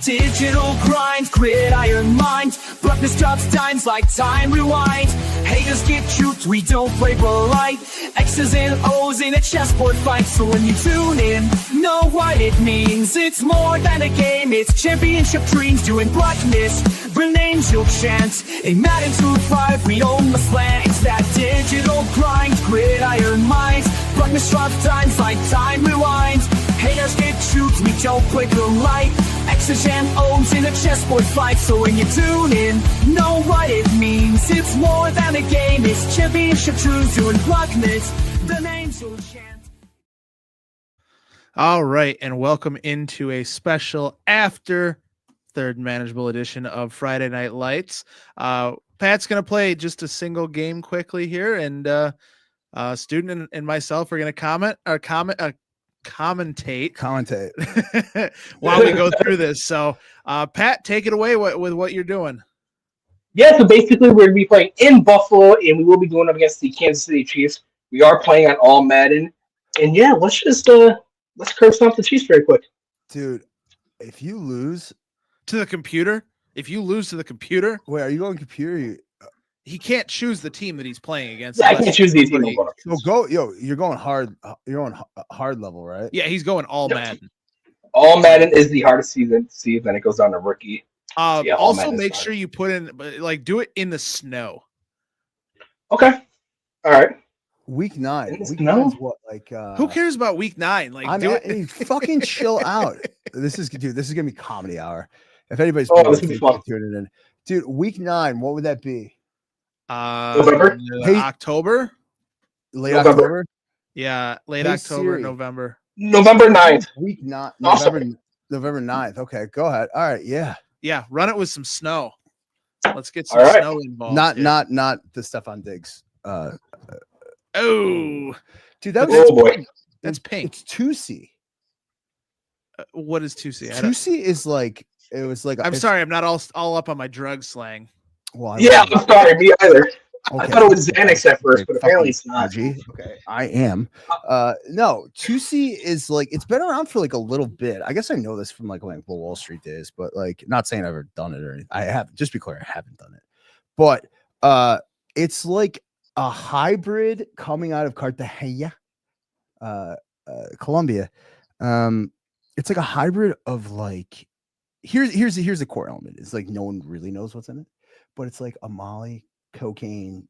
digital grind, gridiron mind. Bruknis drops dimes like time rewind. Haters get cute, we don't play polite. X's and O's in a chessboard fight. So when you tune in, know what it means. It's more than a game, it's championship dreams. Doing Bruknis, real names you'll chant. In Madden 2-5, we own the slant. It's that digital grind, gridiron mind. Bruknis drops dimes like time rewind. Haters get cute, we don't play polite. X's and O's in a chessboard fight. So when you tune in, know what it means. It's more than a game, it's championship truths. Doing Bruknis, the names you'll chant. All right, and welcome into a special after third manageable edition of Friday Night Lights. Pat's going to play just a single game quickly here, and Student and myself are going to commentate while we go through this. So, Pat, take it away with what you're doing. Yeah, so basically we're going to be playing in Buffalo, and we will be going up against the Kansas City Chiefs. We are playing on all Madden, and yeah, let's just let's curb stomp the Chiefs very quick. Dude, if you lose to the computer, wait, are you going computer? He can't choose the team that he's playing against. Yeah, I can't choose these teams. So go, you're going hard. You're on hard level, right? Yeah, he's going all Madden. All Madden is the hardest season. See, then it goes down to rookie. Yeah, also make sure you put in, do it in the snow. Okay. All right. Week 9. Week 9 is what, like? Who cares about week 9? Like, fucking chill out. This is gonna be comedy hour. If anybody's this would be fun. Tuning in, dude. Week 9. What would that be? November? October? Late October? Yeah, late October, Siri. November 9th. Week 9. Awesome. November 9th. Okay, go ahead. All right, yeah. Yeah, run it with some snow. Let's get some snow involved. Not the Stephon Diggs. Dude, that's pink. It's 2C. What is 2C? 2C is like, it was like. I'm sorry, I'm not all up on my drug slang. Well, I'm sorry, me either. Okay. I thought it was Xanax at first, but apparently it's not. Okay, I am. No, 2C is like, it's been around for like a little bit. I guess I know this from like the Wall Street days, but like, not saying I've ever done it or anything. I have. Just be clear, I haven't done it. But it's like a hybrid coming out of Cartagena, Colombia. It's like a hybrid of like, here's the core element. It's like no one really knows what's in it, but it's like a Molly, cocaine,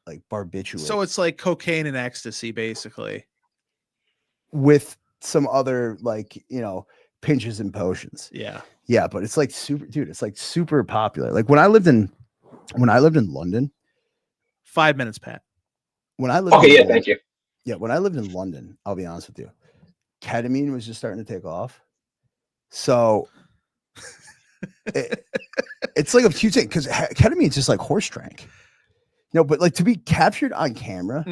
like barbiturate. So it's like cocaine and ecstasy, basically, with some other like, pinches and potions. Yeah, but it's like super, dude. It's like super popular. Like when I lived in London. 5 minutes, Pat. When I lived London, thank you. Yeah, when I lived in London, I'll be honest with you, ketamine was just starting to take off. So it's like a few things, because ketamine is just like horse drank. But like to be captured on camera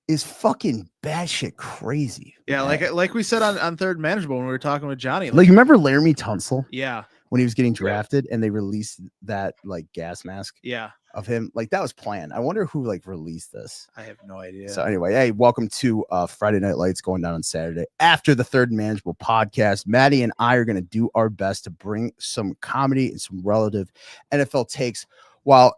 is fucking batshit crazy. Yeah, man. like we said on Third Manageable when we were talking with Johnny. Like remember Laramie Tunsil? Yeah. When he was getting drafted and they released that like gas mask. Yeah. Of him, like that was planned. I wonder who like released this. I have no idea. So anyway, hey, welcome to Friday Night Lights going down on Saturday after the Third Manageable podcast. Maddie and I are going to do our best to bring some comedy and some relative NFL takes while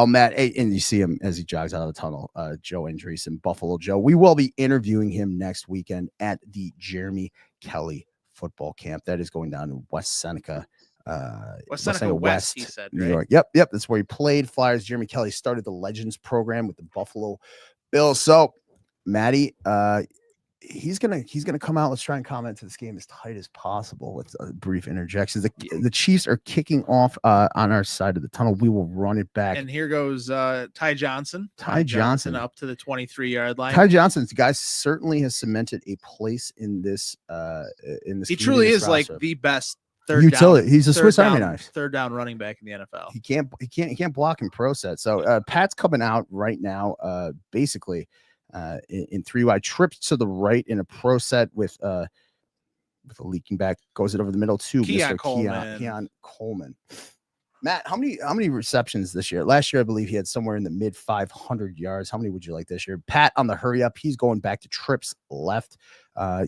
Matt, and you see him as he jogs out of the tunnel, Joe Andreessen, Buffalo Joe. We will be interviewing him next weekend at the Jeremy Kelly football camp that is going down in West Seneca. West, he said, New right? York. Yep. That's where he played. Flyers. Jeremy Kelly started the Legends program with the Buffalo Bills. So, Maddie, he's gonna come out. Let's try and comment to this game as tight as possible with brief interjections. The Chiefs are kicking off on our side of the tunnel. We will run it back. And here goes Ty Johnson. Ty Johnson up to the 23-yard line. Ty Johnson, the guy certainly has cemented a place in this. He truly is like the best. He's a Swiss Army knife. Third down running back in the NFL. He can't block in pro set. So Pat's coming out right now, basically in 3 wide, trips to the right in a pro set with a leaking back, goes it over the middle to Keon Mr. Keon Coleman. Matt, how many receptions this year? Last year, I believe he had somewhere in the mid 500 yards. How many would you like this year? Pat on the hurry up. He's going back to trips left.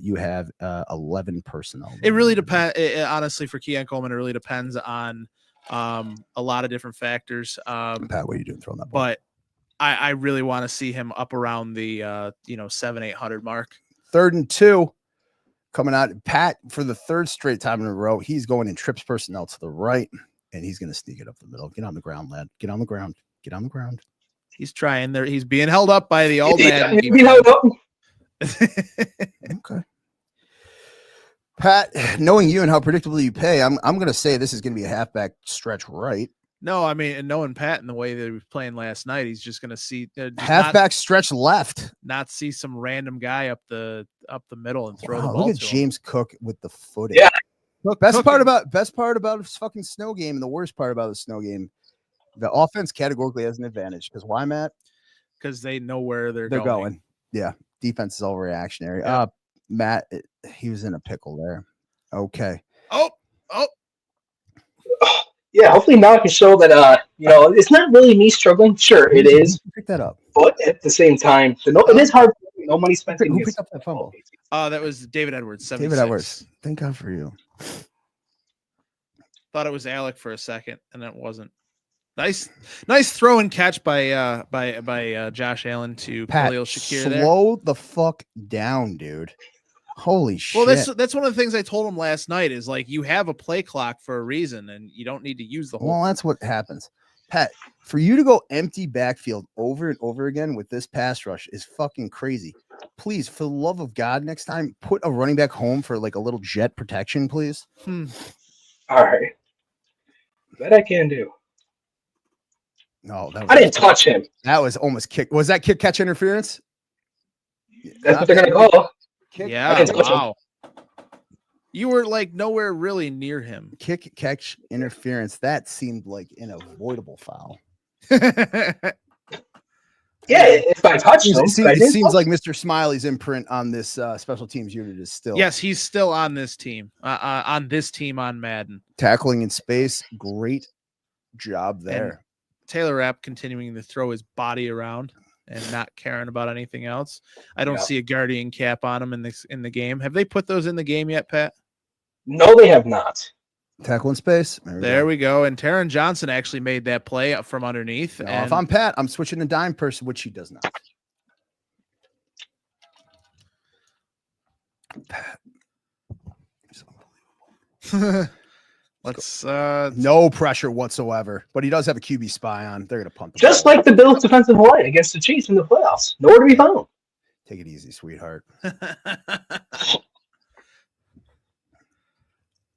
You have 11 personnel. It really depends. Honestly, for Keon Coleman, it really depends on a lot of different factors. Pat, what are you doing throwing that ball? But I really want to see him up around the 700-800 mark. 3rd and 2 coming out. Pat, for the 3rd straight time in a row, he's going in trips personnel to the right. And he's going to sneak it up the middle. Get on the ground, lad. Get on the ground. Get on the ground. He's trying there. He's being held up by the old man. He's being held up. Okay. Pat, knowing you and how predictably you pay, I'm going to say this is going to be a halfback stretch right. No, I mean, and knowing Pat and the way that he was playing last night, he's just going to see halfback stretch left. Not see some random guy up the middle and throw the ball. Look at to James Cook with the footing. Yeah. Best part about his fucking snow game and the worst part about the snow game, the offense categorically has an advantage. Because why, Matt? Because they know where they're going. Yeah, defense is all reactionary. Yeah. Matt, he was in a pickle there. Okay. Oh. Yeah, hopefully now I can show that it's not really me struggling. Sure, it is. Pick that up. But at the same time, it is hard. No money spent. Who picked up that fumble? That was David Edwards. 76. David Edwards. Thank God for you. Thought it was Alec for a second, and it wasn't. Nice throw and catch by Josh Allen to Pat, Khalil Shakir. Slow the fuck down, dude. Holy shit. Well, that's one of the things I told him last night is like you have a play clock for a reason, and you don't need to use the whole. Well, that's what happens. Pat, for you to go empty backfield over and over again with this pass rush is fucking crazy. Please, for the love of God, next time put a running back home for like a little jet protection, please. All right. That I can do. No, I didn't touch him. That was almost kick. Was that kick catch interference? That's what they're gonna call. Yeah. Wow. You were like nowhere really near him. Kick catch interference. That seemed like an avoidable foul. Yeah, if I touched him, it seems like Mr. Smiley's imprint on this special teams unit is still. Yes, he's still on this team. On Madden. Tackling in space, great job there. And Taylor Rapp continuing to throw his body around and not caring about anything else. I don't see a guardian cap on him in the game. Have they put those in the game yet, Pat? No, they have not. Tackle in space. There we go. And Taron Johnson actually made that play up from underneath. Now, if I'm Pat, I'm switching to dime person, which he does not. Pat. Let's no pressure whatsoever, but he does have a QB spy on. They're gonna punt just like the Bills' defensive line against the Chiefs in the playoffs. Nowhere to be found. Take it easy, sweetheart.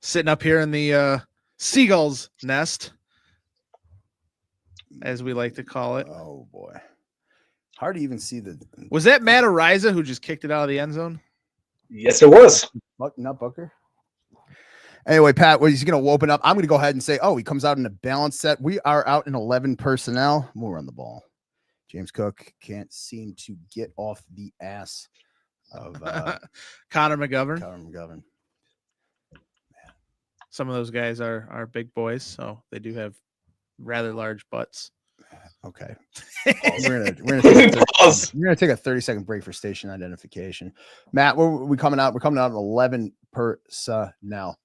Sitting up here in the seagull's nest, as we like to call it. Oh boy, hard to even see the. Was that Matt Ariza who just kicked it out of the end zone? Yes, it was. Not Booker. Anyway, Pat, he's going to open up. I'm going to go ahead and say, he comes out in a balanced set. We are out in 11 personnel. We'll run the ball. James Cook can't seem to get off the ass of Connor McGovern. Man. Some of those guys are big boys, so they do have rather large butts. Okay. We're gonna take a 30-second break for station identification. Matt, where are we coming out? We're coming out at 11 personnel.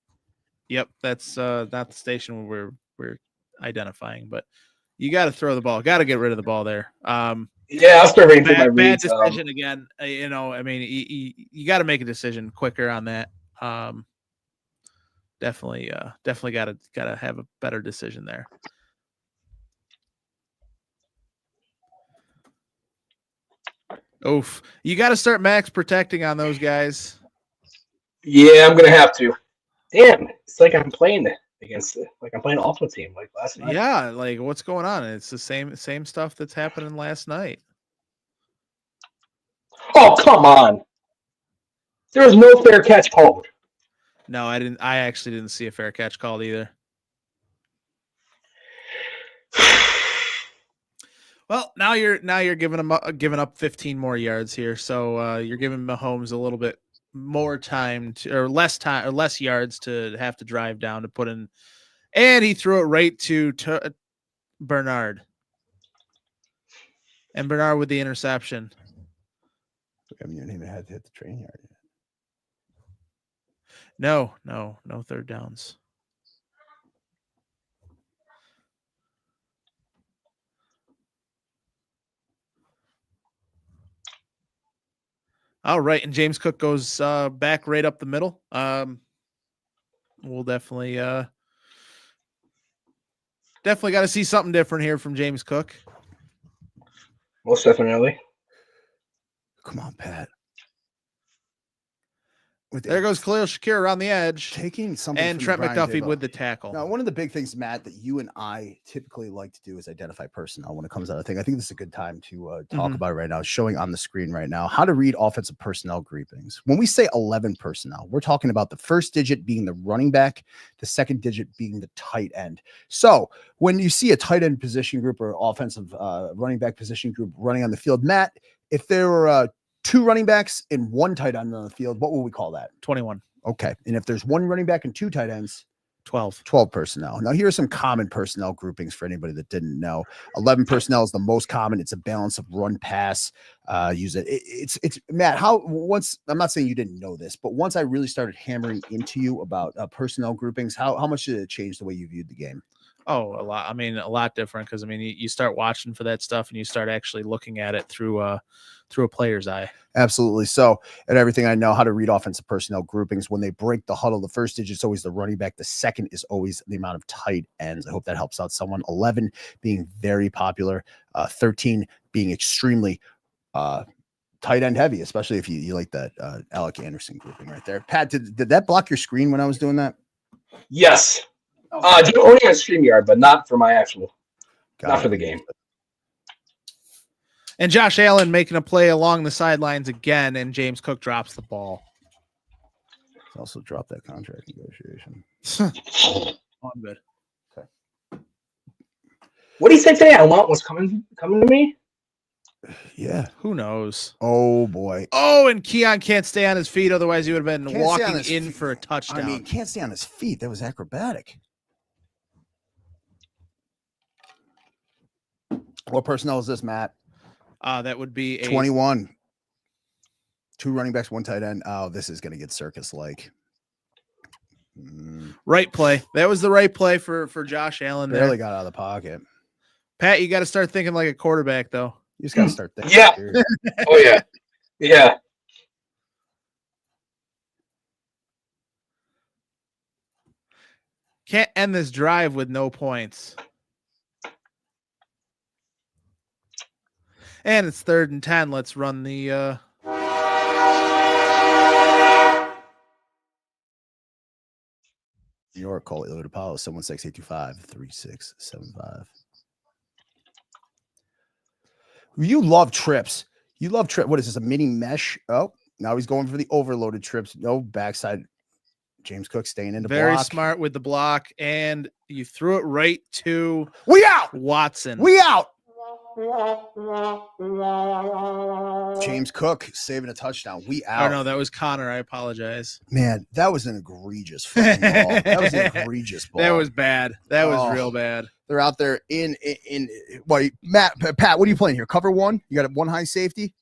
Yep, that's not the station where we're identifying, but you got to throw the ball. Got to get rid of the ball there. Yeah, I'll start reading through my bad reads. decision again. I mean, you got to make a decision quicker on that. Definitely got to have a better decision there. Oof, you got to start max protecting on those guys. Yeah, I'm gonna have to. Damn, it's like I'm playing against it. Like I'm playing Ultimate Team like last night. Yeah, like what's going on? It's the same stuff that's happening last night. Oh, come on. There was no fair catch called. No, I didn't. I actually didn't see a fair catch called either. Well, now you're giving up 15 more yards here, so you're giving Mahomes a little bit more time or less yards to have to drive down to put in And he threw it right to Bernard. And Bernard with the interception. I mean, you didn't even have to hit the train yard yet. No third downs. All right, and James Cook goes back right up the middle. We'll definitely got to see something different here from James Cook. Most definitely. Come on, Pat. There goes Khalil Shakir around the edge. Taking something and from Trent Brian McDuffie Dable. with the tackle. Now, one of the big things, Matt, that you and I typically like to do is identify personnel when it comes out of thing. I think this is a good time to talk about it right now. It's showing on the screen right now how to read offensive personnel groupings. When we say 11 personnel, we're talking about the first digit being the running back, the second digit being the tight end. So when you see a tight end position group or offensive running back position group running on the field, Matt, if there were 2 running backs and 1 tight end on the field, what would we call that? 21. Okay. And if there's 1 running back and 2 tight ends, 12 personnel. Now, here are some common personnel groupings for anybody that didn't know. 11 personnel is the most common. It's a balance of run, pass, use it. It's Matt, once, I'm not saying you didn't know this, but once I really started hammering into you about personnel groupings, how much did it change the way you viewed the game? Oh, a lot. I mean, a lot different because, I mean, you start watching for that stuff and you start actually looking at it through a player's eye. Absolutely. So, and everything I know how to read offensive personnel groupings, when they break the huddle, the first digit is always the running back. The second is always the amount of tight ends. I hope that helps out someone. 11 being very popular, 13 being extremely tight end heavy, especially if you like that Alec Anderson grouping right there. Pat, did that block your screen when I was doing that? Yes. Only on StreamYard, but not for my actual, not for the game. And Josh Allen making a play along the sidelines again, and James Cook drops the ball. Also dropped that contract negotiation. Oh, I'm good. Okay. What did he say today? I want what's coming to me. Yeah. Who knows? Oh boy. Oh, and Keon can't stay on his feet. Otherwise, he would have been Can't stay on walking his in feet. for a touchdown. I mean, can't stay on his feet. That was acrobatic. What personnel is this, Matt? That would be 21. 2 running backs, 1 tight end. Oh, this is going to get circus-like. Right play. That was the right play for Josh Allen. Barely got out of the pocket. Pat, you got to start thinking like a quarterback, though. You just got to start thinking. Yeah. Oh, yeah. Yeah. Can't end this drive with no points. And it's 3rd and 10. Let's run the New York, call it Apollo 716-825-3675. You love trips. You love trip. What is this? A mini mesh? Oh, now he's going for the overloaded trips. No backside. James Cook staying in the very block. smart with the block, and you threw it right to We out. Watson. We out. James Cook saving a touchdown. We out. Oh no, that was Connor. I apologize. Man, that was an egregious fucking ball. That was an egregious ball. That was bad. That was real bad. They're out there in what? Pat, what are you playing here? Cover 1. You got 1 high safety.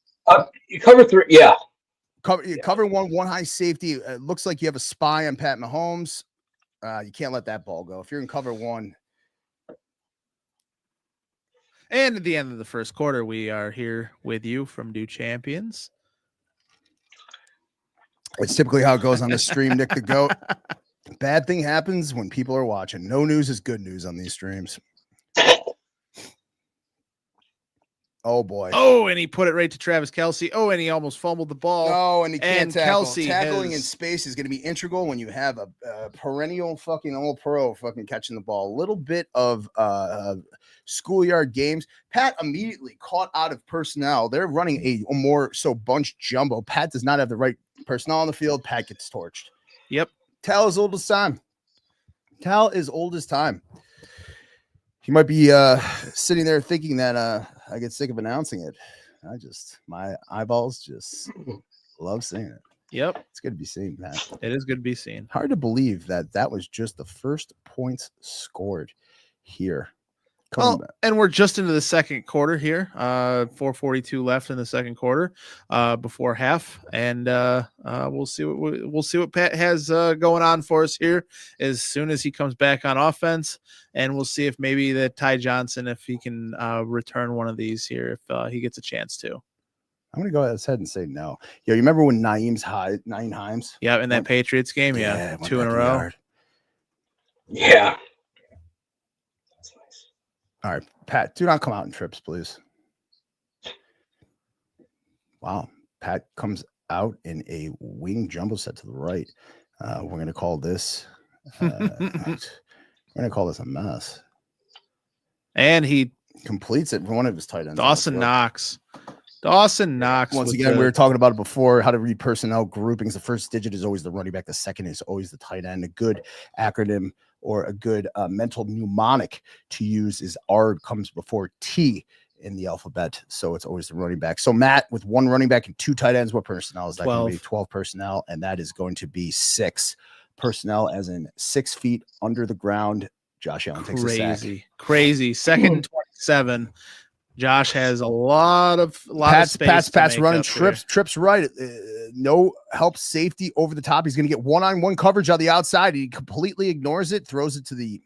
You cover 3. Yeah. Cover 1 high safety. It looks like you have a spy on Pat Mahomes. You can't let that ball go. If you're in cover 1. And at the end of the first quarter, we are here with you from New Champions. It's typically how it goes on the stream, Nick the Goat. Bad thing happens when people are watching. No news is good news on these streams. Oh, boy. Oh, and he put it right to Travis Kelce. Oh, and he almost fumbled the ball. Oh, and he can't tackle. Kelce Tackling in space is going to be integral when you have a perennial fucking all-pro fucking catching the ball. A little bit of schoolyard games. Pat immediately caught out of personnel. They're running a more so bunch jumbo. Pat does not have the right personnel on the field. Pat gets torched. Yep. Tal is old as time. Tal is old as time. He might be sitting there thinking that I get sick of announcing it. My eyeballs just love seeing it. Yep. It's good to be seen, Matt. It is good to be seen. Hard to believe that was just the first points scored here. And we're just into the second quarter here. 4:42 left in the second quarter, before half, and we'll see what Pat has going on for us here as soon as he comes back on offense, and we'll see if maybe that Ty Johnson, if he can return one of these here, if he gets a chance to. I'm gonna go ahead and say no. Yo, you remember when Naeem Hines? Yeah, in that Patriots game, yeah 2 in a row. Yard. Yeah. That's nice. All right, Pat, do not come out in trips, please. Wow, Pat comes out in a wing jumbo set to the right. We're gonna call this. We're gonna call this a mess. And he completes it for one of his tight ends. Dawson Knox. Dawson Knox. Once again, we were talking about it before, how to read personnel groupings. The first digit is always the running back. The second is always the tight end. A good acronym or a good mental mnemonic to use is R comes before T in the alphabet. So it's always the running back. So Matt, with one running back and 2 tight ends, what personnel is that going to be? 12 personnel. And that is going to be 6 personnel, as in 6 feet under the ground. Josh Allen takes a sack. Crazy. Second and 27. Josh has a lot of space. Pat's running trips right. No help safety over the top. He's going to get one-on-one coverage on the outside. He completely ignores it, throws it to the.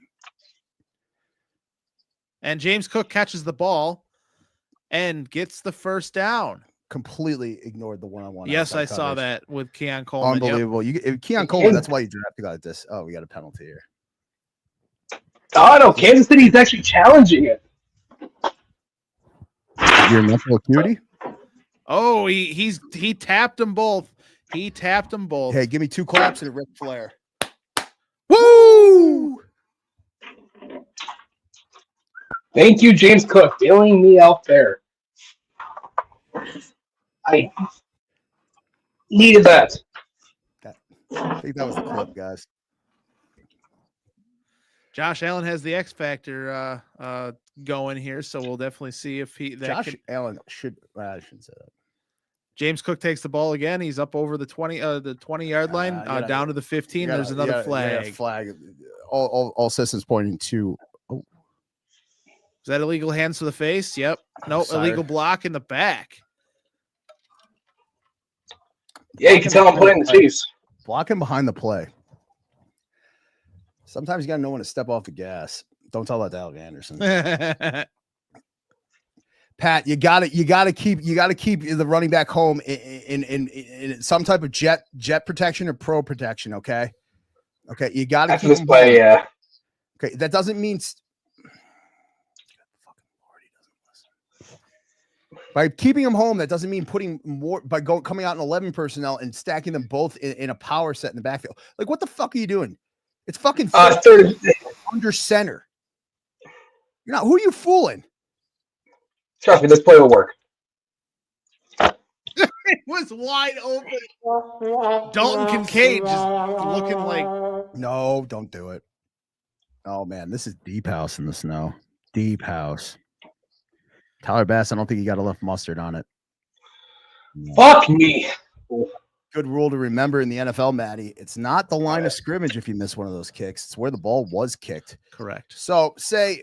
And James Cook catches the ball and gets the first down. Completely ignored the one-on-one. Yes, I saw that with Keon Coleman. Unbelievable. Yep. Keon Coleman, that's why you drafted like this. Oh, we got a penalty here. Oh, no, Kansas City is actually challenging it. Your mental acuity? Oh, he tapped them both. He tapped them both. Hey, give me 2 claps and a Ric Flair. Woo! Thank you, James Cook, bailing me out there. I needed that. I think that was the clip, guys. Josh Allen has the X factor going here, so we'll definitely see if Allen should. I shouldn't say that. James Cook takes the ball again. He's up over the 20-yard line, down to the 15. There's another flag. Flag. All systems pointing to. Oh. Is that illegal hands to the face? Yep. No, illegal block in the back. Yeah, you can tell I'm playing the Chiefs. Blocking behind the play. Sometimes you got to know when to step off the gas. Don't tell that to Alec Anderson. Pat, you got to keep the running back home in some type of jet protection or pro protection. Okay. You got to keep this play. Yeah. Okay. That doesn't mean. By keeping them home, that doesn't mean putting more coming out in 11 personnel and stacking them both in a power set in the backfield. Like, what the fuck are you doing? It's fucking third under center. You're not. Who are you fooling? Trust me, this play will work. It was wide open. Dalton Kincaid just looking like. No, don't do it. Oh man, this is deep house in the snow. Deep house. Tyler Bass, I don't think he got enough mustard on it. Fuck me. Good rule to remember in the NFL, Maddie. It's not the line of scrimmage if you miss one of those kicks. It's where the ball was kicked. Correct. So say,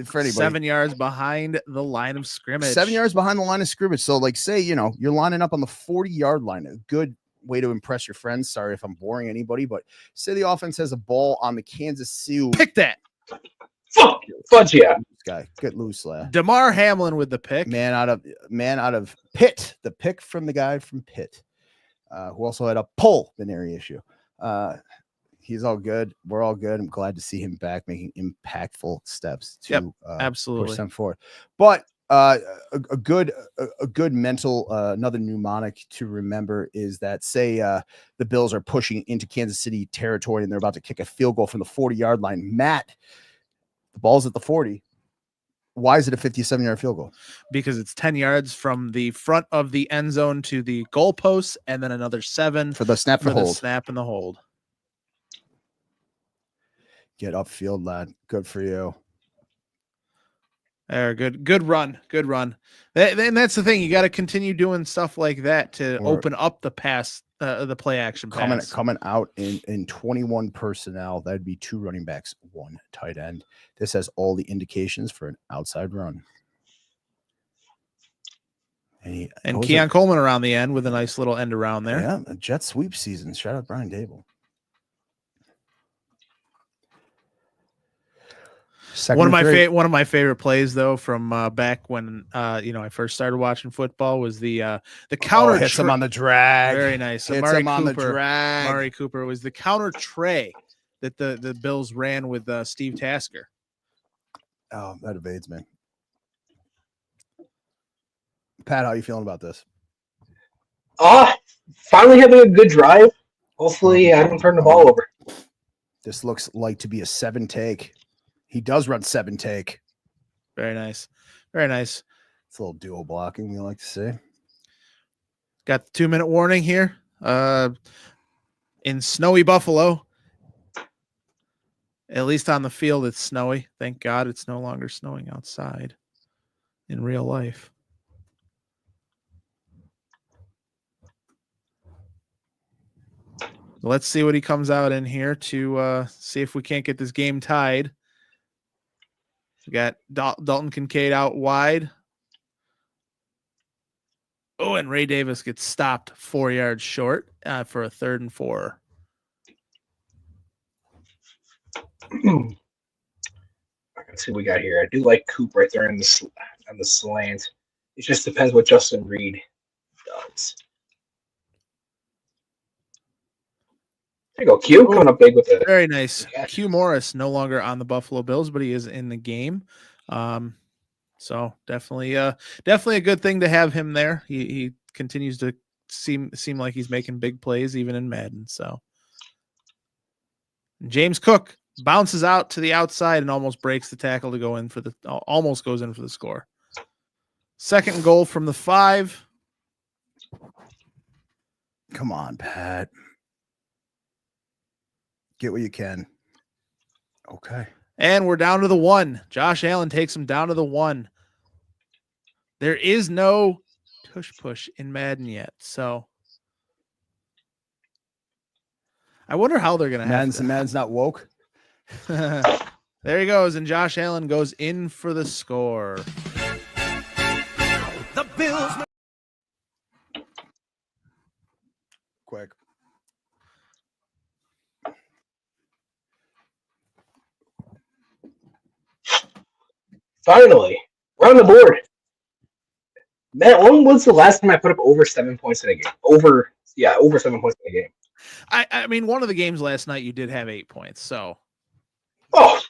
for anybody. 7 yards behind the line of scrimmage. 7 yards behind the line of scrimmage. So like say, you're lining up on the 40-yard line. A good way to impress your friends. Sorry if I'm boring anybody, but say the offense has a ball on the Kansas City. Pick that. Fudge, yeah. Guy, get loose, lad. DeMar Hamlin with the pick. Man out of Pitt. The pick from the guy from Pitt. Who also had a pulmonary issue. He's all good. We're all good. I'm glad to see him back making impactful steps to absolutely push them forward. But a good mental another mnemonic to remember is that say the Bills are pushing into Kansas City territory and they're about to kick a field goal from the 40-yard line. Matt, the ball's at the 40. Why is it a 57-yard field goal? Because it's 10 yards from the front of the end zone to the goalpost, and then another 7 for the snap for hold. The snap and the hold. Get upfield, lad. Good for you. Good run. And that's the thing. You got to continue doing stuff like that to open up the pass, the play action pass. Coming out in 21 personnel. That'd be 2 running backs, 1 tight end. This has all the indications for an outside run. And Keon Coleman around the end with a nice little end around there. Yeah, a jet sweep season. Shout out Brian Dable. One of my favorite plays though from back when I first started watching football was the counter hits him on the drag. Very nice. Hits him on the drag. Amari Cooper was the counter tray that the Bills ran with Steve Tasker. Oh, that evades me. Pat, how are you feeling about this? Finally having a good drive. Hopefully I don't turn the ball over. This looks like to be a 7 take. He does run 7 take. Very nice. Very nice. It's a little duo blocking, we like to see. Got the 2-minute warning here. In snowy Buffalo. At least on the field, it's snowy. Thank God it's no longer snowing outside in real life. Let's see what he comes out in here to see if we can't get this game tied. We got Dalton Kincaid out wide. Oh, and Ray Davis gets stopped 4 yards short for a 3rd and 4. Let's see what we got here. I do like Coop right there on the slant. It just depends what Justin Reed does. There you go, Q coming up big with it. Very nice. Q Morris no longer on the Buffalo Bills, but he is in the game. So definitely a good thing to have him there. He continues to seem like he's making big plays even in Madden. So James Cook bounces out to the outside and almost breaks the tackle to go in for almost goes in for the score. 2nd goal from the 5. Come on, Pat. Get what you can. Okay. And we're down to the 1. Josh Allen takes him down to the 1. There is no tush push in Madden yet, so I wonder how they're going to have Madden's not woke. There he goes, and Josh Allen goes in for the score. The Bills. Quick. Finally, we're on the board. Matt, when was the last time I put up over 7 points in a game? Over 7 points in a game. I mean, one of the games last night you did have 8 points, so. Oh,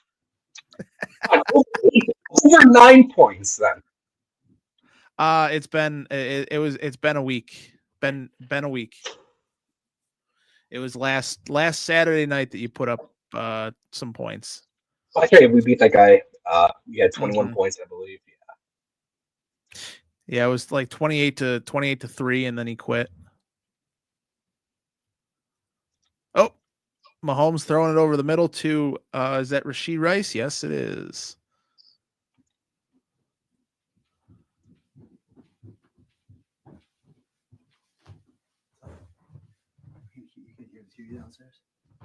over 9 points then. It's been a week. Been a week. It was last Saturday night that you put up some points. Okay, we beat that guy. We had 21 points, I believe. Yeah, it was like 28 to 3, and then he quit. Oh, Mahomes throwing it over the middle to is that Rashee Rice? Yes, it is.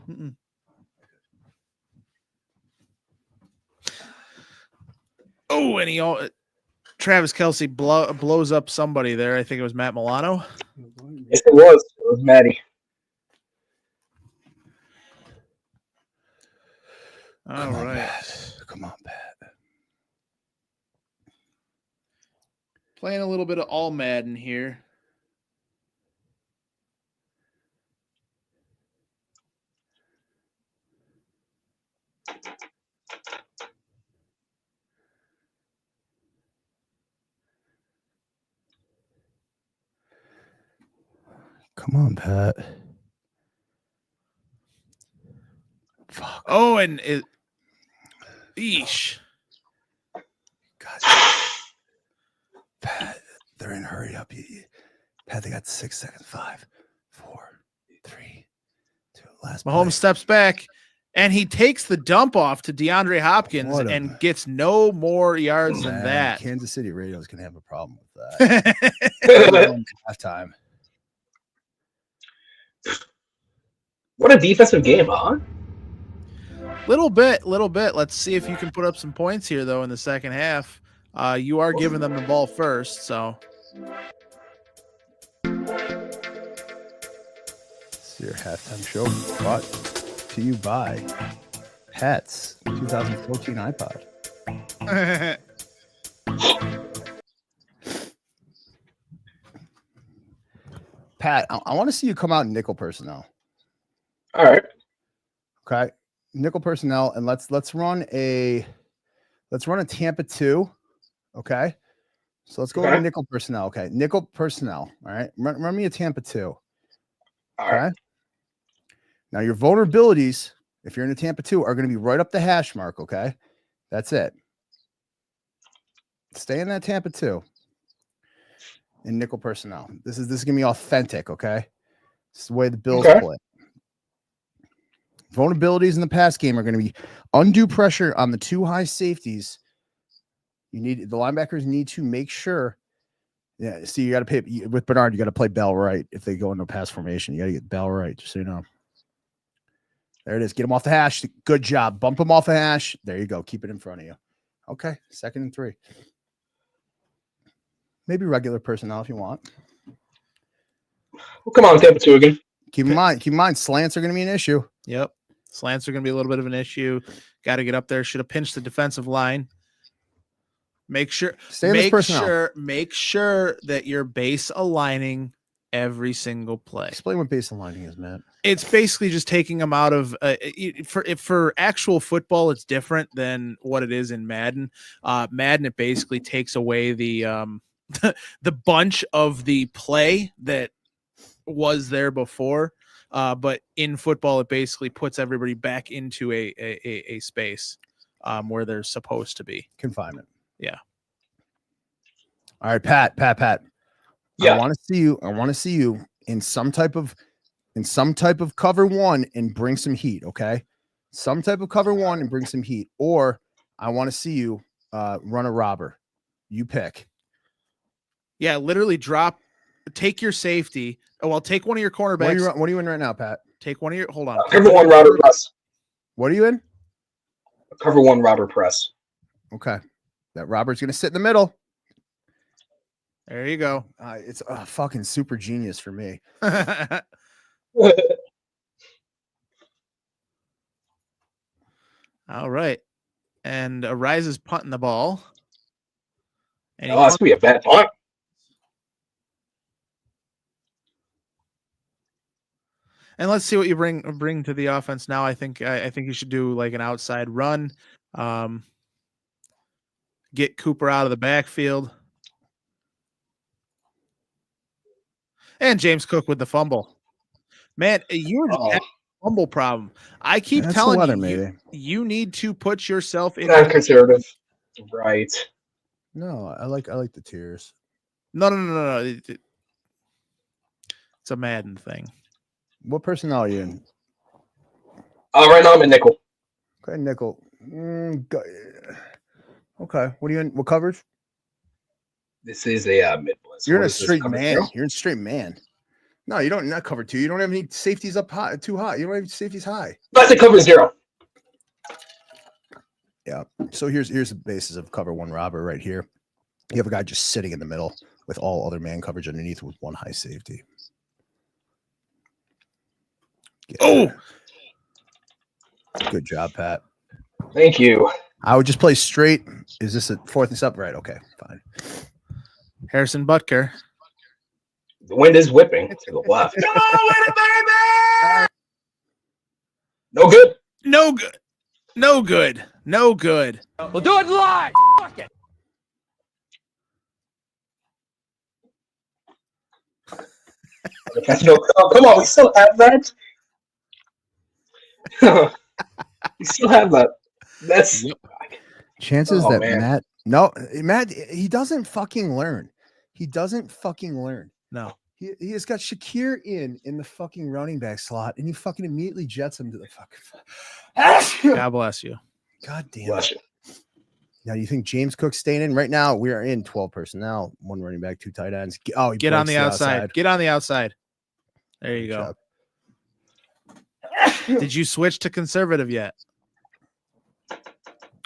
Mm-mm. Oh, and Travis Kelce blows up somebody there. I think it was Matt Milano. Yes, it was. It was Matty. All right. Come on, Pat. Playing a little bit of all Madden here. Come on, Pat. Fuck. Oh, and eesh. God. Pat, they're in hurry up. Pat, they got 6 seconds. 5, 4, 3, 2. Last Mahomes play. steps back, And he takes the dump off to DeAndre Hopkins What a- and gets no more yards than Man, that. Kansas City radio is going to have a problem with that. Halftime. What a defensive game, huh? Little bit. Let's see if you can put up some points here, though, in the second half. You are giving them the ball first, so. It's your halftime show brought to you by Pat's 2014 iPod. Pat, I want to see you come out in nickel personnel. All right. Okay, nickel personnel, and let's run a Tampa 2. Okay, so let's go Okay. to nickel personnel. Okay, nickel personnel. All right, run me a Tampa 2. All Okay. right. Now your vulnerabilities, if you're in a Tampa 2, are going to be right up the hash mark. Okay, that's it. Stay in that Tampa 2. In nickel personnel. This is gonna be authentic. Okay, this is the way the Bills Okay. play. Vulnerabilities in the pass game are going to be undue pressure on the two high safeties. The linebackers need to make sure. Yeah, see, you got to pay with Bernard. You got to play Bell right if they go into pass formation. You got to get Bell right, just so you know. There it is. Get him off the hash. Good job. Bump him off the hash. There you go. Keep it in front of you. Okay, 2nd and 3. Maybe regular personnel if you want. Well, come on, Tampa 2 again. Keep in mind, slants are going to be an issue. Yep. Slants are going to be a little bit of an issue. Got to get up there. Should have pinched the defensive line. Make sure that you're base aligning every single play. Explain what base aligning is, Matt. It's basically just taking them out of for actual football. It's different than what it is in Madden. Madden, it basically takes away the the bunch of the play that was there before. But in football, it basically puts everybody back into a space where they're supposed to be. Confinement. Yeah. All right, Pat. Yeah. I want to see you in some type of cover one and bring some heat. Okay. Some type of cover one and bring some heat, or I want to see you run a robber. You pick. Yeah. Literally take your safety. Oh, well, take one of your cornerbacks. What are you in right now, Pat? Take one of your, hold on. Cover 1 robber press. What are you in? Cover 1 robber press. Okay. That Robert's going to sit in the middle. There you go. It's fucking super genius for me. All right. And Rise is punting the ball. And Oh, that's going to be a bad punt. And let's see what you bring to the offense now. I think you should do like an outside run. Get Cooper out of the backfield. And James Cook with the fumble. Man, you're just having a fumble problem. I keep telling you need to put yourself in. Not conservative. Right. No, I like the tears. No. It's a Madden thing. What personnel are you in? Right now I'm in nickel. Okay, nickel. Okay, what are you in? What coverage? This is a mid blitz. You're in a straight man. You're in straight man. No, you don't. Not cover 2. You don't have any safeties up high, too high. You don't have safeties high. That's a cover 0. Yeah. So here's the basis of cover 1 robber right here. You have a guy just sitting in the middle with all other man coverage underneath with 1 high safety. Good job, Pat. Thank you. I would just play straight. Is this a 4th and sub? Right. Okay, fine. Harrison Butker. The wind is whipping to the left. Come on, baby! No good. No good. No good. No good. We'll do it live. Fuck it. No, come on, we still have that. We still have that. That's chances Oh, that man. Matt, he doesn't fucking learn. He doesn't fucking learn. No. He has got Shakir in the fucking running back slot, and he fucking immediately jets him to the fucking. God bless you. God damn Bless it. you. Now, do you think James Cook's staying in? Right now, we are in 12 personnel, 1 running back, 2 tight ends. Oh, he Get on breaks the outside. Get on the outside. There you Good go. job. Did you switch to conservative yet?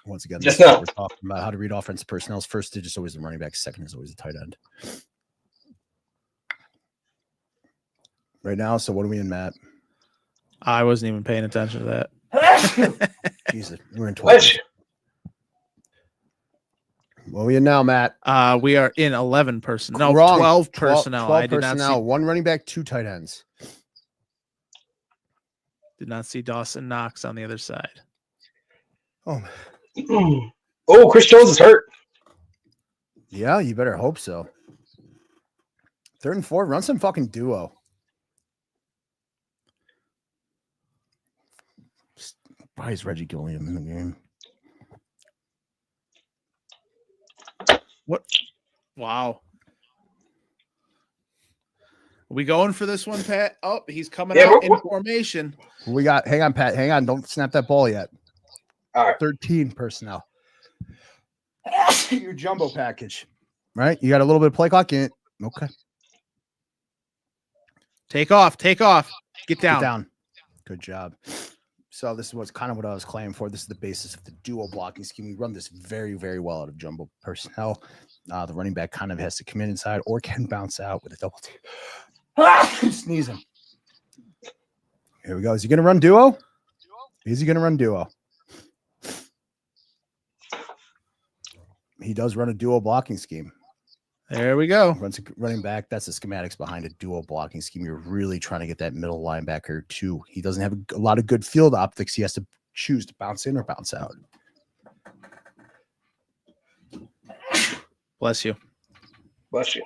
Once again, Just this is what now. we're talking about how to read offensive personnel's first digit is always the running back, second is always the tight end. Right now, so what are we in, Matt? I wasn't even paying attention to that. Jesus, we're in 12. Bless you. What are we in now, Matt? We are in 11 personnel. No, Wrong. 12 personnel. 12 I did not personnel, see. 1 running back, 2 tight ends. Did not see Dawson Knox on the other side. Oh, Oh, Chris Jones is hurt. yeah, you better hope so. 3rd and 4, run some fucking duo. Why is Reggie Gilliam in the game? What? Wow. Are we going for this one, Pat? Oh, he's coming Yeah, out in we're- formation. We got, hang on, Pat. Hang on. Don't snap that ball yet. All right. 13 personnel. Your jumbo package. Right? You got a little bit of play clock in it. Okay. Take off. Take off. Get down. Get down. Good job. So this is what's kind of what I was claiming for. This is the basis of the dual blocking scheme. We run this very, very well out of jumbo personnel. The running back kind of has to come in inside or can bounce out with a double team. Sneezing. Here we go. Is he going to run duo? Is he going to run duo? He does run a dual blocking scheme. There we go. Runs a running back. That's the schematics behind a dual blocking scheme. You're really trying to get that middle linebacker too. He doesn't have a lot of good field optics. He has to choose to bounce in or bounce out. Bless you. Bless you.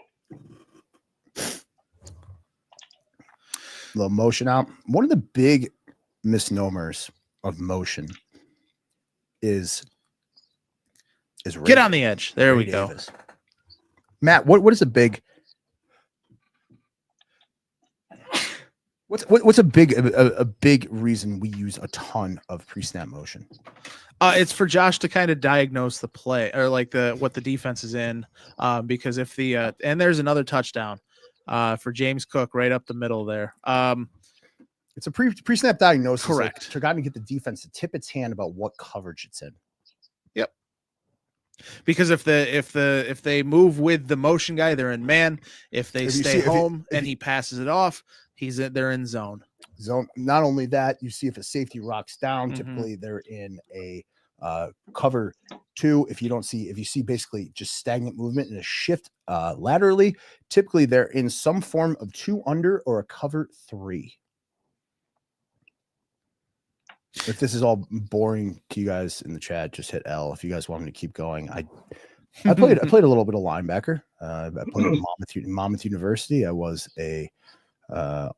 Little motion out. One of the big misnomers of motion is Get on the edge. There we Ray go. Davis. Matt, what is a big what's a big reason we use a ton of pre-snap motion? It's for Josh to kind of diagnose the play or like what the defense is in. Because if the and there's another touchdown for James Cook right up the middle there. It's a pre-snap diagnosis. Correct. To try to get the defense to tip its hand about what coverage it's in. Yep. Because if they move with the motion guy, they're in man. If they stay home and he passes it off, they're in zone. Zone. Not only that, you see if a safety rocks down, typically they're in a cover 2. If you see basically just stagnant movement and a shift laterally, typically they're in some form of 2 under or a cover 3. If this is all boring to you guys in the chat, just hit L. If you guys want me to keep going, I played a little bit of linebacker. I played at Monmouth University. I was a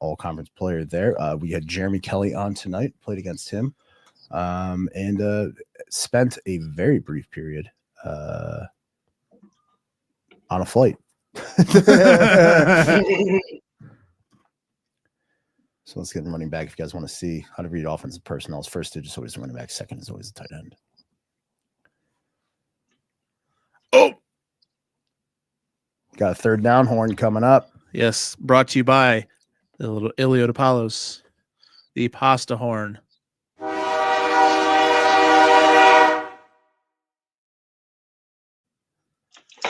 all conference player there. We had Jeremy Kelly on tonight. Played against him, and spent a very brief period on a flight. So let's get in running back. If you guys want to see how to read offensive personnel's first digit is always the running back, second is always the tight end. Oh, got a 3rd down horn coming up. yes. Brought to you by the little Iliodopalos, the pasta horn.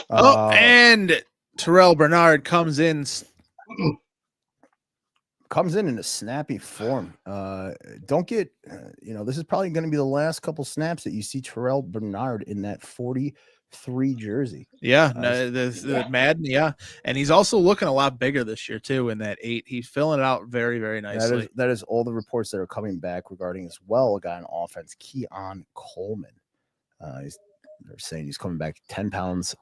And Terrell Bernard comes in. Comes in a snappy form. Don't get, this is probably going to be the last couple snaps that you see Terrell Bernard in that 43 jersey. Yeah, the Madden, yeah. And he's also looking a lot bigger this year, too, in that 8. He's filling it out very, very nicely. That is all the reports that are coming back regarding as well a guy on offense, Keon Coleman. They're saying he's coming back 10 pounds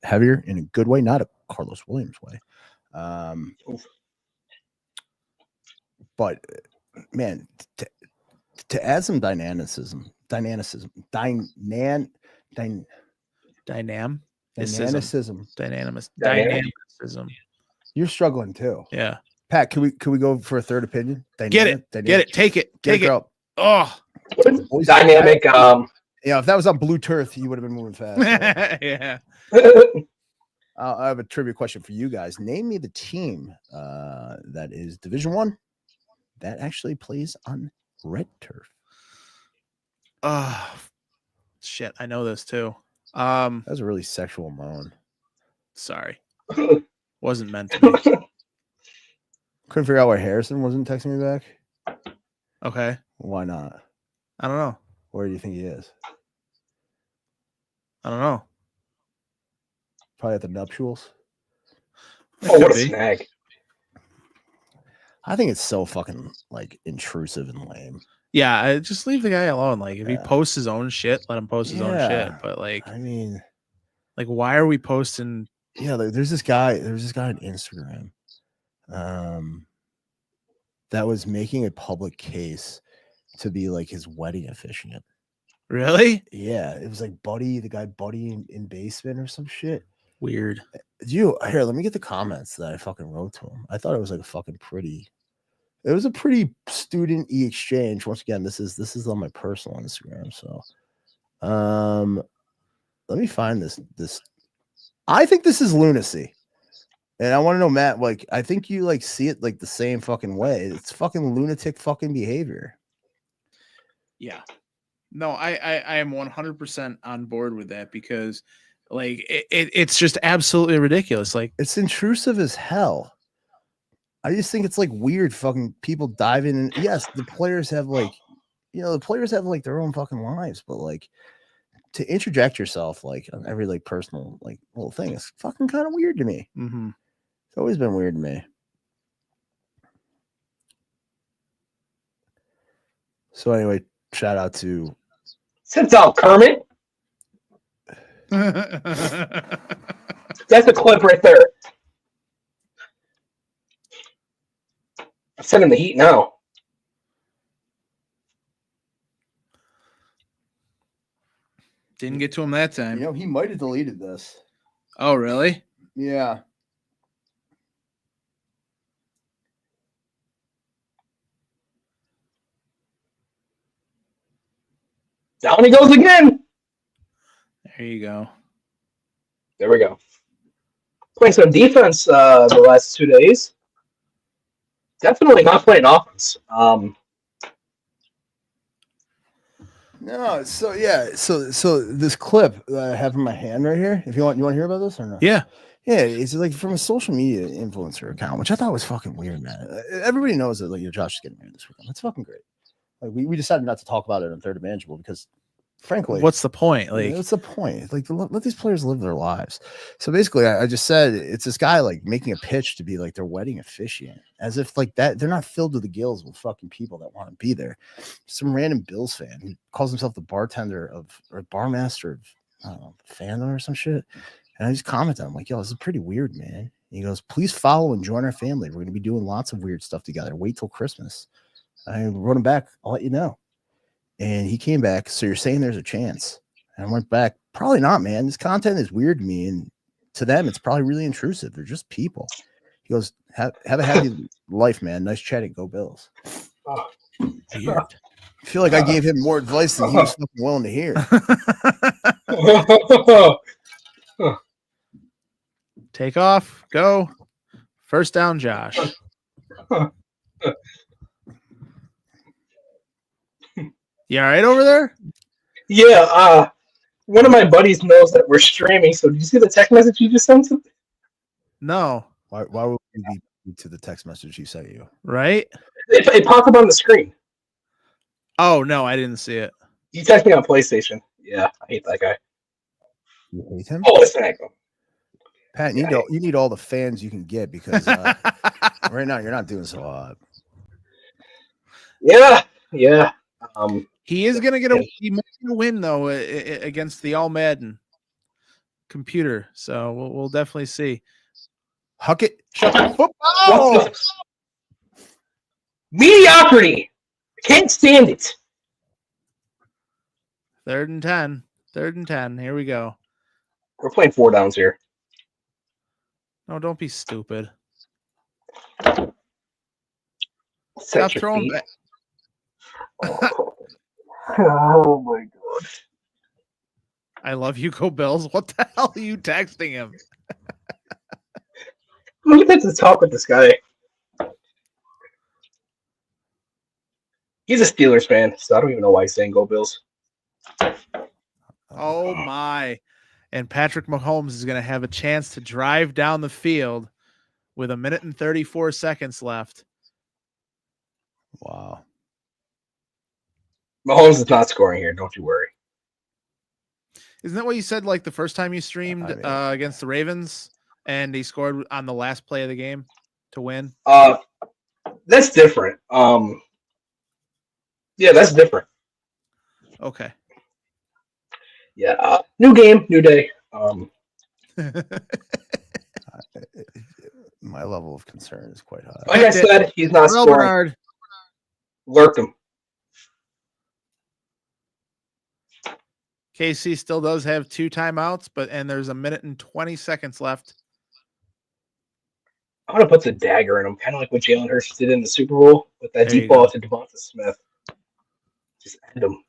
heavier in a good way, not a Carlos Williams way. But man, to add some dynamicism, dynamicism. You're struggling too. Yeah. Pat, can we go for a third opinion? Get it. Take it. Take it. Girl. Oh. Dynamic. Yeah, if that was on Blue Turf, you would have been moving fast. Yeah. I have a trivia question for you guys. Name me the team that is Division 1 that actually plays on red turf. Shit, I know this too. That was a really sexual moan. Sorry. Wasn't meant to be. Couldn't figure out why Harrison wasn't texting me back. Okay. Why not? I don't know. Where do you think he is? I don't know. Probably at the nuptials. Oh, what a snag. I think it's so fucking like intrusive and lame. Yeah, just leave the guy alone. Like, if he posts his own shit, let him post his own shit. But like, I mean, like, why are we posting? Yeah, there's this guy on Instagram, that was making a public case to be like his wedding officiant. Really? Yeah, it was like Buddy in Basement or some shit. Weird. Here, let me get the comments that I fucking wrote to him. I thought it was like it was a pretty student-y exchange. Once again, this is on my personal Instagram. So let me find this. I think this is lunacy. And I want to know, Matt, like, I think you like see it like the same fucking way. It's fucking lunatic fucking behavior. Yeah. No, I am 100% on board with that, because like it's just absolutely ridiculous. Like, it's intrusive as hell. I just think it's like weird fucking people diving in. Yes, the players have like, their own fucking lives, but like to interject yourself like on every like personal like little thing is fucking kind of weird to me. Mm-hmm. It's always been weird to me. So anyway, shout out to Sit down, Kermit. That's a clip right there. I'm sending the heat now. Didn't get to him that time. he might have deleted this. Oh, really? Yeah. Down he goes again. There you go. There we go. Playing some defense the last 2 days. Definitely not playing offense. No, so yeah, so this clip that I have in my hand right here. If you want to hear about this or not? Yeah. Yeah, it's like from a social media influencer account, which I thought was fucking weird, man. Everybody knows that like Josh is getting married this weekend. That's fucking great. Like we decided not to talk about it on Third and Manageable because, frankly, what's the point? Like, what's the point? Like, let these players live their lives. So basically, I just said it's this guy like making a pitch to be like their wedding officiant, as if like that they're not filled to the gills with fucking people that want to be there. Some random Bills fan who calls himself the barmaster of I don't know, fandom or some shit. And I just commented, I'm like, yo, this is pretty weird, man. And he goes, please follow and join our family. We're going to be doing lots of weird stuff together. Wait till Christmas. I wrote him back. I'll let you know. And he came back. So you're saying there's a chance? And I went back. Probably not, man. This content is weird to me. And to them, it's probably really intrusive. They're just people. He goes, have a happy life, man. Nice chatting. Go Bills. Weird. I feel like I gave him more advice than he was fucking willing to hear. take off, go. First down, Josh. You all right over there? Yeah, one of my buddies knows that we're streaming, so did you see the text message you just sent him? No. Why would we be to the text message he sent you? Right? It popped up on the screen. Oh, no, I didn't see it. He texted me on PlayStation. Yeah, I hate that guy. You hate him? Oh, it's an echo. Pat, you need all the fans you can get because right now you're not doing so hot. Yeah. He is gonna get he might get a win though against the All Madden computer. So we'll definitely see. Huck it. Shut the football. Mediocrity. I can't stand it. 3rd and 10. 3rd and 10. Here we go. We're playing 4 downs here. No, don't be stupid. Stop throwing back. Oh my god. I love you, go Bills. What the hell are you texting him? Look at to talk with this guy. He's a Steelers fan, so I don't even know why he's saying go Bills. Oh my. And Patrick Mahomes is going to have a chance to drive down the field with 1 minute and 34 seconds left. Wow. Mahomes is not scoring here. Don't you worry. Isn't that what you said like the first time you streamed against the Ravens and he scored on the last play of the game to win? That's different. Yeah, that's different. Okay. Yeah. New game, new day. My level of concern is quite high. Like I said, he's not scoring. Bernard. Lurk him. KC still does have 2 timeouts, and there's 1 minute and 20 seconds left. I'm going to put the dagger in him, kind of like what Jalen Hurts did in the Super Bowl with that deep ball to Devonta Smith. Just end him.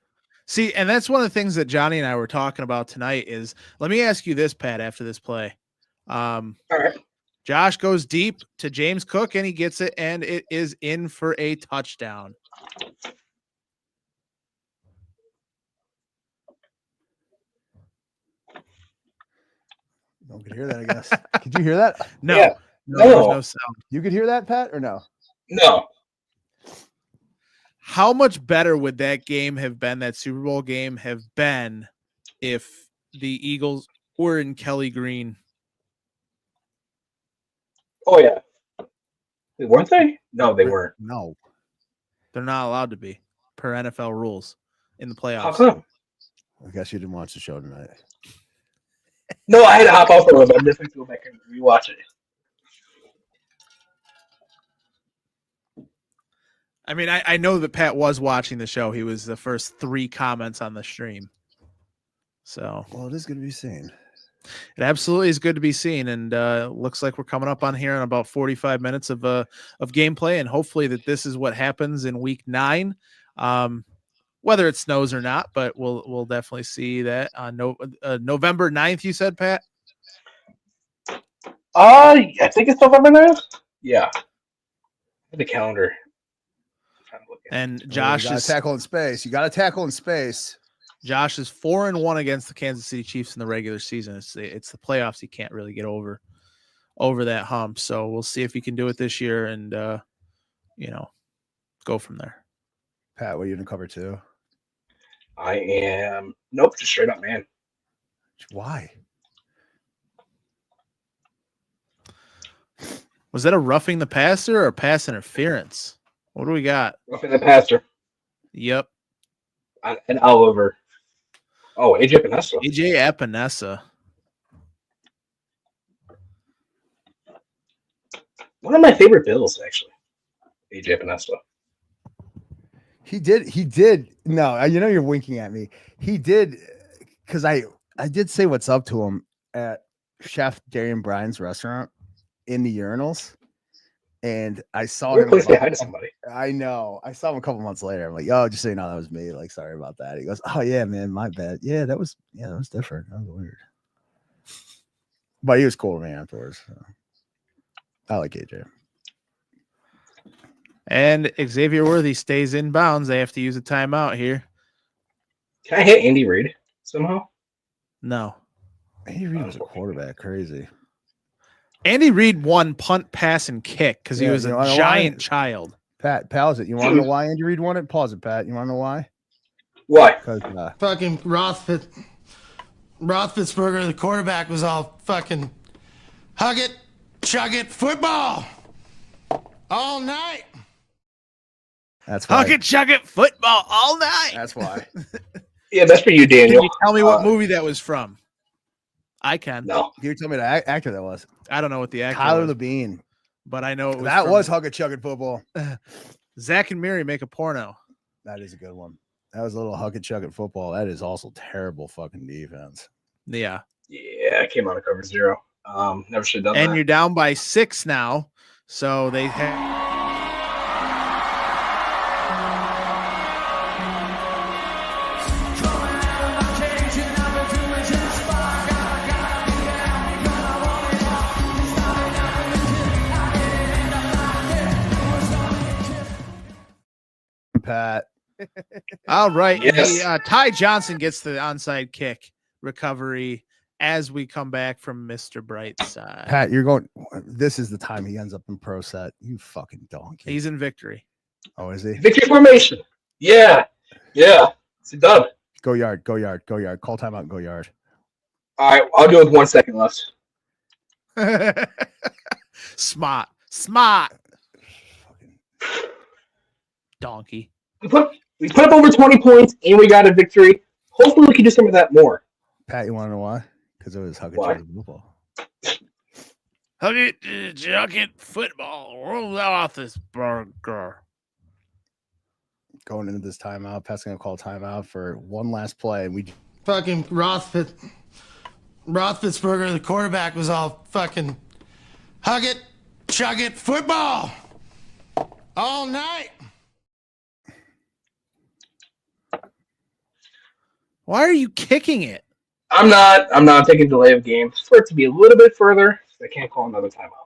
See, and that's one of the things that Johnny and I were talking about tonight is, let me ask you this, Pat, after this play. All right. Josh goes deep to James Cook, and he gets it, and it is in for a touchdown. No one could hear that, I guess. Could you hear that? No. Yeah. No, there's no sound. You could hear that, Pat, or no? No. How much better would that game have been, that Super Bowl game have been, if the Eagles were in Kelly Green? Oh, yeah. Weren't they? No, they weren't. No. They're not allowed to be, per NFL rules, in the playoffs. How come? I guess you didn't watch the show tonight. No, I had to hop off for a little bit. I'm just going to go back and rewatch it. I mean, I know that Pat was watching the show. He was the first 3 comments on the stream. So, well, it is good to be seen. It absolutely is good to be seen, and looks like we're coming up on here in about 45 minutes of gameplay, and hopefully that this is what happens in Week 9, whether it snows or not. But we'll definitely see that on November 9th. You said, Pat? I think it's November 9th. Yeah, the calendar. And Josh is tackle in space. You got to tackle in space. Josh is 4-1 against the Kansas City Chiefs in the regular season. It's the playoffs. He can't really get over that hump. So we'll see if he can do it this year and, go from there. Pat, what are you going to cover 2? I am. Nope, just straight up man. Why? Was that a roughing the passer or a pass interference? What do we got? Roughing the passer. Yep. And Oliver. Oh, AJ Epinesa. AJ Epinesa. One of my favorite Bills, actually. AJ Epinesa. He did. No, you're winking at me. He did, because I did say what's up to him at Chef Darian Bryan's restaurant in the urinals. And I saw him. Say hi to somebody. I know. I saw him a couple months later. I'm like, "Yo, just so you know, that was me. Like, sorry about that." He goes, "Oh yeah, man, my bad. Yeah, that was different. That was weird." But he was cool to me afterwards. So. I like AJ. And Xavier Worthy stays in bounds. They have to use a timeout here. Can I hit Andy Reid somehow? No. Andy Reid was a quarterback. Crazy. Andy Reid won punt, pass, and kick because he was a giant child. Pat, pause it. You want to know why Andy Reid won it? Pause it, Pat. You want to know why? Why? Because fucking Roethlisberger, the quarterback, was all fucking hug it, chug it, football all night. That's why. Hug it, chug it, football all night. That's why. Yeah, that's for you, Daniel. Can you tell me what movie that was from? I can. No. Can you tell me the actor that was? I don't know what the actor Tyler was. Labine. But I know it was that was hug it, chug it, football. Zach and Miri make a porno. That is a good one. That was a little hug it, chug it, football. That is also terrible fucking defense. Yeah. Yeah, I came out of cover 0. Never should have done that. And you're down by 6 now. So they have. Pat. All right. Yes. Ty Johnson gets the onside kick recovery as we come back from Mr. Brightside. Pat, you're going. This is the time he ends up in pro set. You fucking donkey. He's in victory. Oh, is he? Victory formation. Yeah. It's a dub. Go yard. Go yard. Go yard. Call timeout and go yard. All right, I'll do it with 1 second left. Smart. Donkey. We put up over 20 points and we got a victory. Hopefully, we can do some of that more. Pat, you want to know why? Because it was Hug Why? It football. Hug it, jug it, football. Roll out this burger. Going into this timeout, Pat's going to call timeout for one last play. And we Fucking Roethlisberger, the quarterback, was all fucking hug it, chug it, football all night. Why are you kicking it? I'm not taking delay of game for it to be a little bit further. So I can't call another timeout.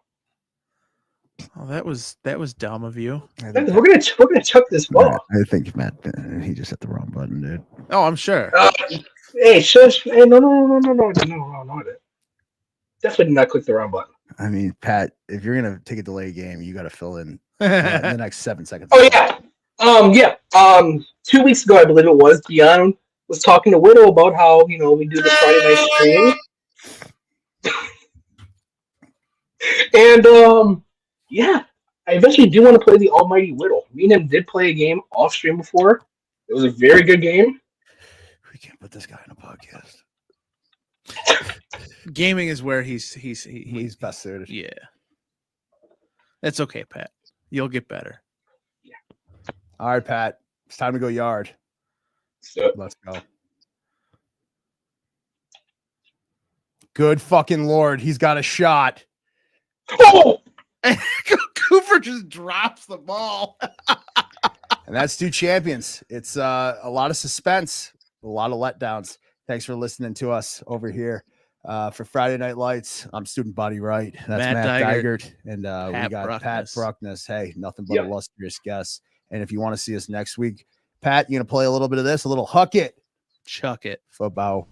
Oh, that was dumb of you. We're gonna chuck this ball. I think Matt, he just hit the wrong button, dude. Oh, I'm sure. Hey, shush! Hey, no! I didn't. Definitely did not click the wrong button. I mean, Pat, if you're gonna take a delay game, you got to fill in the next 7 seconds. Oh yeah. 2 weeks ago, I believe it was, Dion was talking to Widow about how we do the Friday night stream. And yeah, I eventually do want to play the Almighty Whittle. Me and him did play a game off stream before. It was a very good game. We can't put this guy in a podcast. Gaming is where he's best suited. Yeah. That's okay, Pat. You'll get better. All right, Pat. It's time to go yard. So, Let's go. Good fucking Lord. He's got a shot. oh! Cooper just drops the ball. And that's two champions. It's a lot of suspense, a lot of letdowns. Thanks for listening to us over here for Friday Night Lights. I'm Student Body Right. That's Matt Digert. And we got Pat Bruknis. Hey, nothing but illustrious guests. And if you want to see us next week, Pat, you going to play a little bit of this, a little huck it. Chuck it. Football.